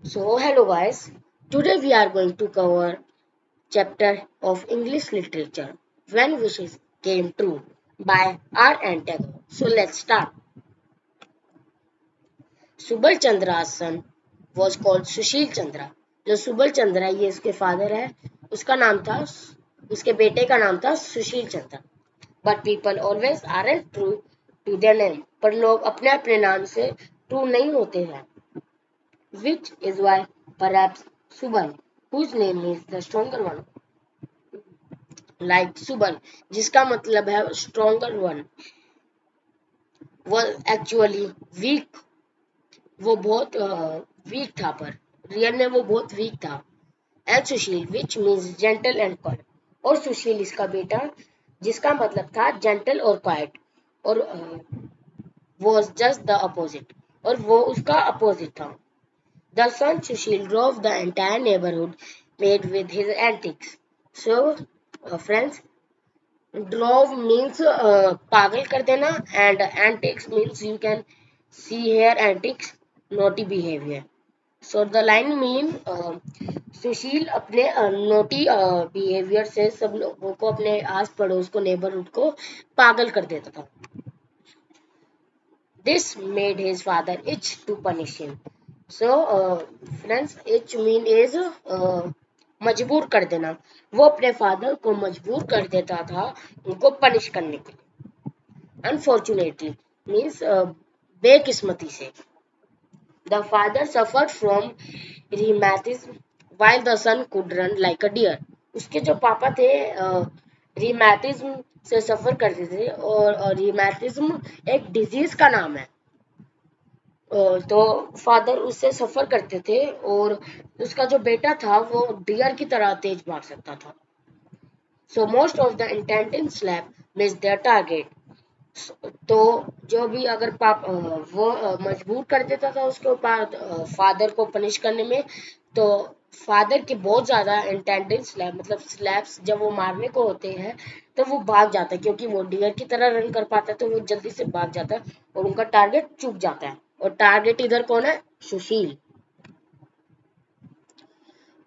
So hello guys, today we are going to cover chapter of English literature When Wishes Came True by R. N. Tagore. So let's start. Subal चंद्रा's son was called Sushil Chandra. जो सुबल चंद्रा ये इसके father है, उसका नाम था, उसके बेटे का नाम था Sushil Chandra. But people always aren't true to their name. पर लोग अपने अपने नाम से ट्रू नहीं होते हैं. Which is why perhaps Subal, whose name is the stronger one, like Subal, जिसका मतलब है stronger one, was actually weak. वो बहुत वीक था, पर रियल में वो बहुत वीक था. And Sushil which means gentle and quite. और सुशील इसका बेटा, जिसका मतलब था जेंटल और क्वाइट, और वॉज जस्ट द अपोजिट, और वो उसका अपोजिट था. The son Sushil drove the entire neighborhood made with his antics. So, friends, drove means पागल कर देना, and antics means you can see here antics, naughty behavior. So the line mean सुशील अपने naughty behavior से सब लोगों को, अपने आस पड़ोस को, neighborhood को पागल कर देता था. This made his father itch to punish him. So friends, itch mean is मजबूर कर देना. वो अपने फादर को मजबूर कर देता था उनको पनिश करने के लिए. अनफॉर्चुनेटली मीन्स बेकिस्मती से. The father suffered from rheumatism while the son could run like a deer. उसके जो पापा थे rheumatism से सफर करते थे, और rheumatism एक डिजीज का नाम है. तो फादर उससे सफर करते थे, और उसका जो बेटा था वो डियर की तरह तेज भाग सकता था. So most of the intended slap miss their target. तो जो भी अगर वो मजबूर कर देता था उसके ऊपर फादर को पनिश करने में, तो फादर के बहुत ज्यादा इंटेंडेड स्लैप, मतलब स्लैप्स जब वो मारने को होते हैं तो वो भाग जाता है, क्योंकि वो डियर की तरह रन कर पाता है, तो वो जल्दी से भाग जाता है और उनका टारगेट चूक जाता है. और टारगेट इधर कौन है? सुशील.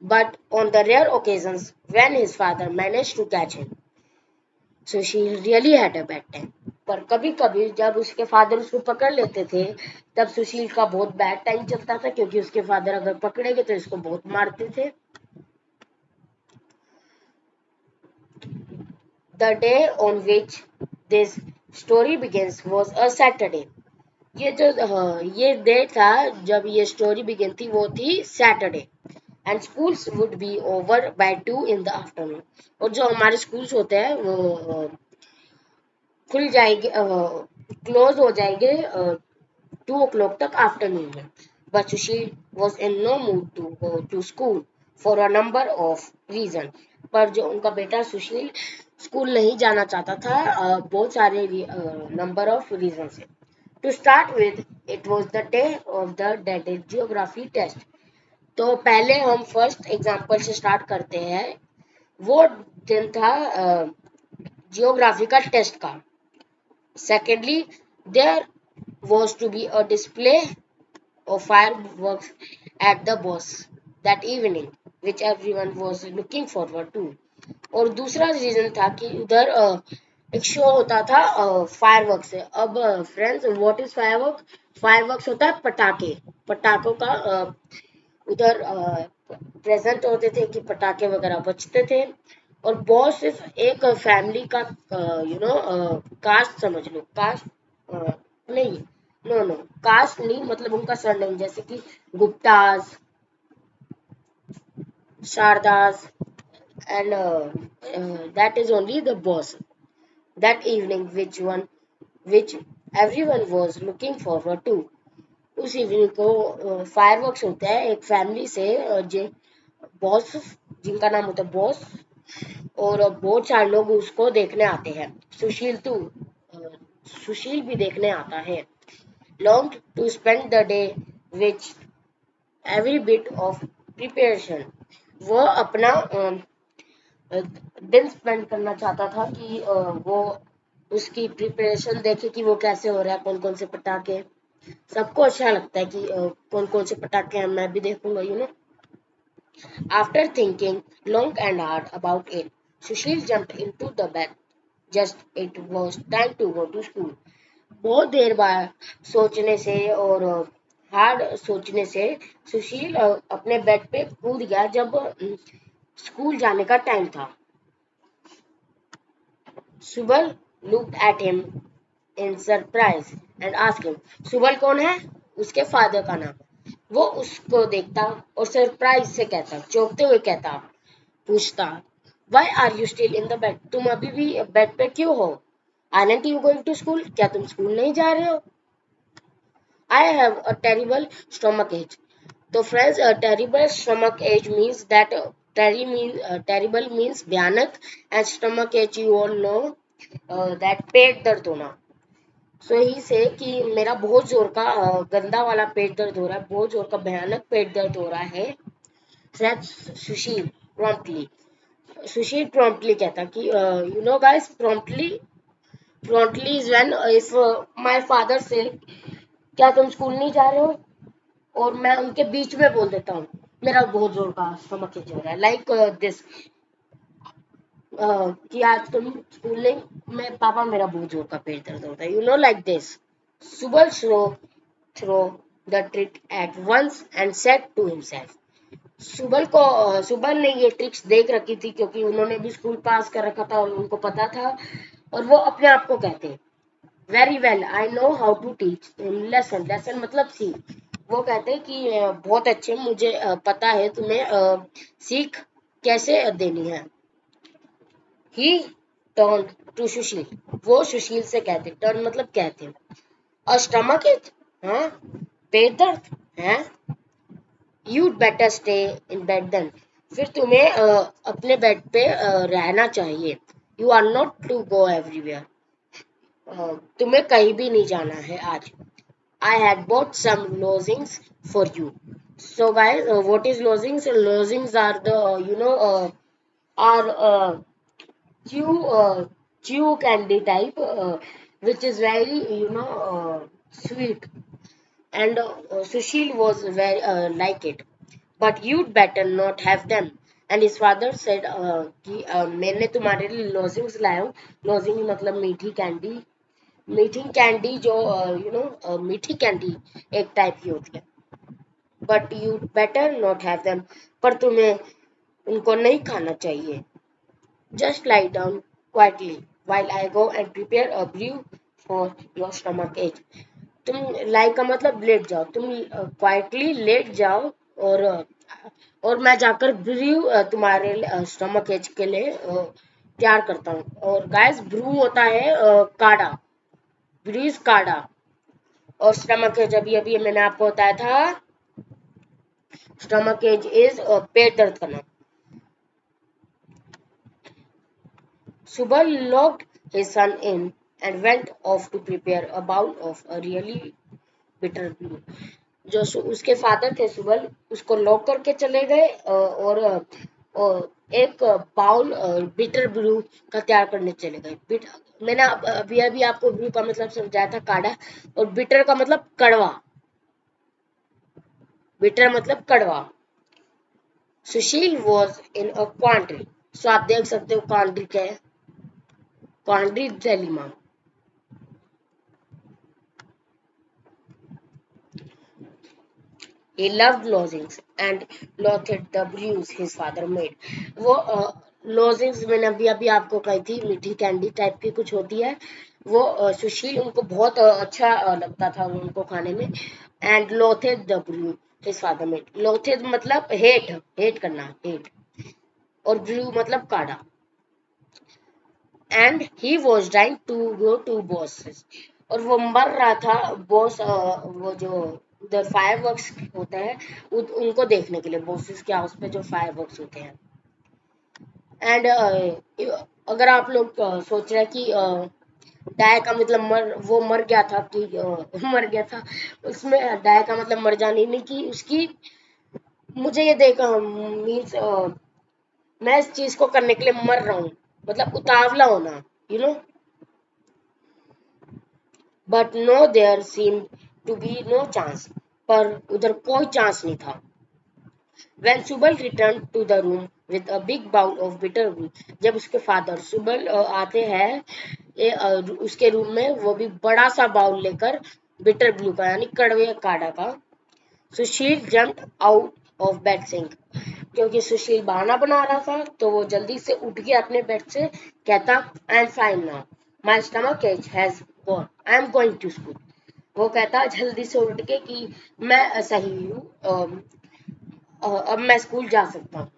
But on the rare occasions when his father managed to catch him, Sushil really had a bad time. पर कभी कभी जब उसके फादर उसको पकड़ लेते थे, तब सुशील का बहुत बैड टाइम चलता था, क्योंकि उसके फादर अगर पकड़ेंगे तो इसको बहुत मारते थे. The day on which this story begins was a Saturday. ये डे था जब ये स्टोरी बिगिन थी, वो थी Saturday. And schools would be over by 2 in the afternoon. और जो हमारे स्कूल्स होते हैं वो खुल जाएंगे, क्लोज हो जाएंगे 2 o'clock तक आफ्टरनून में. But Sushil was in no mood to go to school for a number of reasons. पर जो उनका बेटा सुशील स्कूल नहीं जाना चाहता था, बहुत सारे नंबर ऑफ रीजन से. To start with, it was the day of the dated geography test. तो पहले हम फर्स्ट एग्जाम्पल से स्टार्ट करते हैं. वो दिन था जियोग्राफी का टेस्ट का. Secondly, there was to be a display of fireworks at the boss that evening, which everyone was looking forward to. और दूसरा रीजन था कि उधर एक शो होता था फायरवर्क से. अब friends, what is firework? Fireworks होता है पटाखे. पटाखों का उधर प्रेजेंट होते थे कि पटाखे वगैरह बजते थे. और बॉस सिर्फ एक फैमिली का कास्ट समझ लो. कास्ट नहीं, नो नो, कास्ट नहीं, मतलब उनका सरनेम, जैसे कि Gupta's, शारदास, and that is only the boss that evening, which everyone was looking forward to. उस इवनिंग को फायरवर्क्स होते हैं एक फैमिली से, जो बॉस, जिनका नाम होता है बॉस, और बहुत सारे लोग उसको देखने आते हैं. सुशील तू सुशील भी देखने आता है. longed to spend the day with every bit of preparation. वो अपना दिन स्पेंड करना चाहता था कि वो उसकी प्रिपरेशन देखे कि वो कैसे हो रहा है, कौन कौन से पटाखे. सबको अच्छा लगता है कि कौन कौन से पटाखे हैं, मैं भी देखूंगा, After thinking long and hard about it, Sushil jumped into the bed. Just it was time to go to school. बहुत देर बाद सोचने से और हार्ड सोचने से सुशील अपने बेड पे कूद गया जब स्कूल जाने का टाइम था। Subal looked at him in surprise and asked him, Subal कौन है? उसके फादर का नाम। वो उसको देखता और सरप्राइज से कहता, चौंकते हुए कहता, पूछता, Why are you still in the bed? तुम अभी भी बेड पे क्यों हो? Aren't you going to school? क्या तुम स्कूल नहीं जा रहे हो? I have a terrible stomach ache. तो friends, terrible stomach ache means that terrible means भयानक, and stomach ache you all know that पेट दर्द होना। सो ही से कि मेरा बहुत जोर का गंदा वाला पेट दर्द हो रहा है, बहुत जोर का भयानक पेट दर्द हो रहा है। Said सुशील promptly. सुशील promptly कहता कि guys, promptly is when if my father say क्या तुम स्कूल नहीं जा रहे हो, और मैं उनके बीच में बोल देता हूँ मेरा बहुत जोर का स्टमक एच हो रहा है, लाइक दिस कि आज तुम स्कूल नहीं, मैं पापा मेरा बहुत जोर का पेट दर्द होता है, like this. Subal throw the trick at once and said to himself. Subal ने ये ट्रिक्स देख रखी थी क्योंकि उन्होंने भी स्कूल पास कर रखा था और उनको पता था, और वो अपने आप को कहते, very well I know how to teach lesson. Lesson मतलब सीख। वो कहते कि बहुत अच्छे, मुझे पता है तुम्हें सीख कैसे देनी है। ही टर्न टू सुशील। वो सुशील से कहते, टर्न मतलब कहते, अ स्टमक इच, हाँ पेट दर्द है, you'd better stay in bed then. फिर तुम्हें अपने बेड पे रहना चाहिए। You are not to go everywhere. तुम्हें कहीं भी नहीं जाना है आज। I had bought some lozings for you. So guys, what is lozings? Lozings are the are chew candy type, which is very sweet, and Sushil was very like it. But you'd better not have them. And his father said कि मैंने तुम्हारे लिए lozings लाया हूँ। lozing मतलब मीठी candy. मीठी candy जो मीठी कैंडी एक टाइप की होती है। But you better not have them. पर तुम्हें उनको नहीं खाना चाहिए। Just lie down quietly while I go and prepare a brew for your stomach ache. तुम लाई का मतलब लेट जाओ, तुम क्वाइटली लेट जाओ, और मैं जाकर ब्रू तुम्हारे स्टमक एच के लिए तैयार करता हूँ। और गाइस, ब्रू होता है काढ़ा, ब्रीज काढ़ा। और स्टमक एज अभी अभी मैंने आपको बताया था, स्टमक एज इज पेट दर्द करना। Subal locked his son in and went off to prepare a bowl of a really bitter brew. जो उसके फादर थे सुबल, उसको लॉक करके चले गए और एक बाउल बिटर ब्रू का तैयार करने चले गए। मैंने अभी अभी आपको ब्रू का मतलब समझाया था काढ़ा, और बिटर का मतलब कड़वा। बिटर मतलब कड़वा। सुशील वॉज इन अ क्वांट्री। सो आप देख सकते हो क्वांट्री क्या है, क्वांट्री dilemma. He loved lozings and loathed the brews his father made. वो lozings मैंने अभी अभी आपको कही थी, मीठी कैंडी टाइप की कुछ होती है। वो सुशील उनको बहुत अच्छा लगता था उनको खाने में। And loathed the brew his father made. loathed मतलब हेट करना, हेट, और brew मतलब काढ़ा। And he was dying to go to bosses. और वो मर रहा था बॉस, वो जो उधर फायरवर्क्स होते हैं उनको देखने के लिए, बॉसेस के हाउस पे जो फायरवर्क्स होते हैं। एंड अगर आप लोग सोच रहे हैं कि डाय का मतलब वो मर गया था कि मर गया था, उसमें डाय का मतलब मर जाने नहीं कि उसकी, मुझे ये देखा मीन्स मैं इस चीज को करने के लिए मर रहा हूँ, मतलब उतावला होना, you know. But no, there seemed to be no chance, पर उधर कोई चांस नहीं था. When Subal returned to the room with a big bowl of bitter gourd, जब उसके फादर सुबल आते हैं उसके रूम में, वो भी बड़ा सा बाउल लेकर बिटर ब्लू का यानी कड़वे काढ़ा का. Sushil jump out of bed सिंह, क्योंकि सुशील बहाना बना रहा था तो वो जल्दी से उठ गया अपने बेड से. कहता, I am fine now, my stomach ache has gone, I am going to school. वो कहता जल्दी से उठ के कि मैं सही हूँ, अब मैं स्कूल जा सकता हूँ,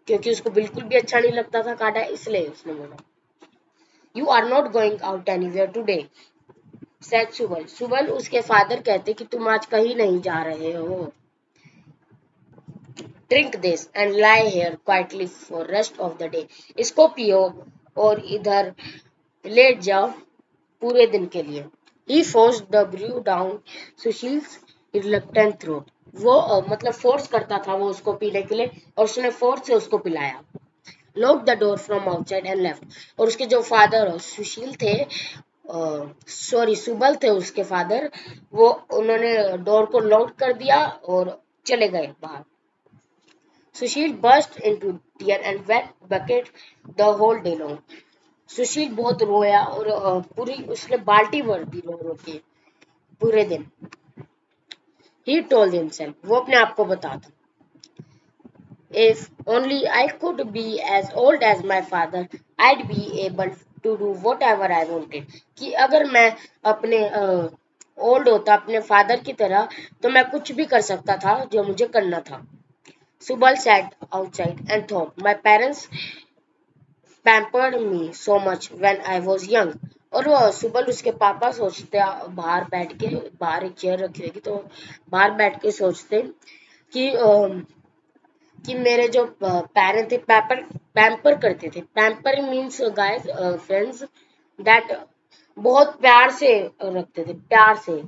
क्योंकि उसको बिल्कुल भी अच्छा नहीं लगता था काटा, इसलिए उसने बोला. You are not going out anywhere today, said Subal. Subal उसके फादर कहते कि तुम आज कहीं नहीं जा रहे हो. Drink this and lie here quietly for rest of the day, इसको पियो और इधर लेट जाओ पूरे दिन के लिए. He forced the brew down Sushil's reluctant throat. वो मतलब फोर्स करता था वो उसको पीने के लिए, और उसने फोर्स से उसको पिलाया. Lock the door from outside and left, और उसके जो फादर सुशील थे, सॉरी सुबल थे उसके फादर, वो उन्होंने डोर को लॉक कर दिया और चले गए बाहर. Sushil burst into tear and wept bucket the whole day long. Sushil बहुत रोया और पूरी उसने बाल्टी भर दी रो रो के पूरे दिन. He told himself, वो अपने आप को बताता, if only I could be as old as my father, I'd be able to do whatever I wanted. कि अगर मैं अपने ओल्ड होता अपने फादर की तरह तो मैं कुछ भी कर सकता था जो मुझे करना था. Subal sat outside and thought, my parents pampered me so much when I was young. और वो सुबल उसके पापा सोचते बाहर बैठ के, बाहर एक चेयर रखी होगी तो बाहर बैठ के सोचते कि कि मेरे जो पेरेंट थे पैम्पर करते थे. Pamper means guys friends that बहुत प्यार से रखते थे, प्यार से.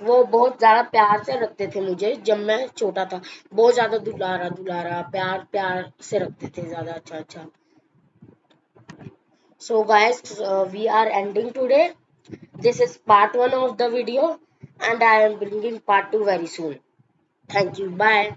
वो बहुत ज्यादा प्यार से रखते थे मुझे जब मैं छोटा था, बहुत ज्यादा दुलारा दुलारा प्यार प्यार से रखते थे ज्यादा. अच्छा अच्छा. So guys, we are ending today. This is part 1 of the video and I am bringing part 2 very soon. Thank you. Bye.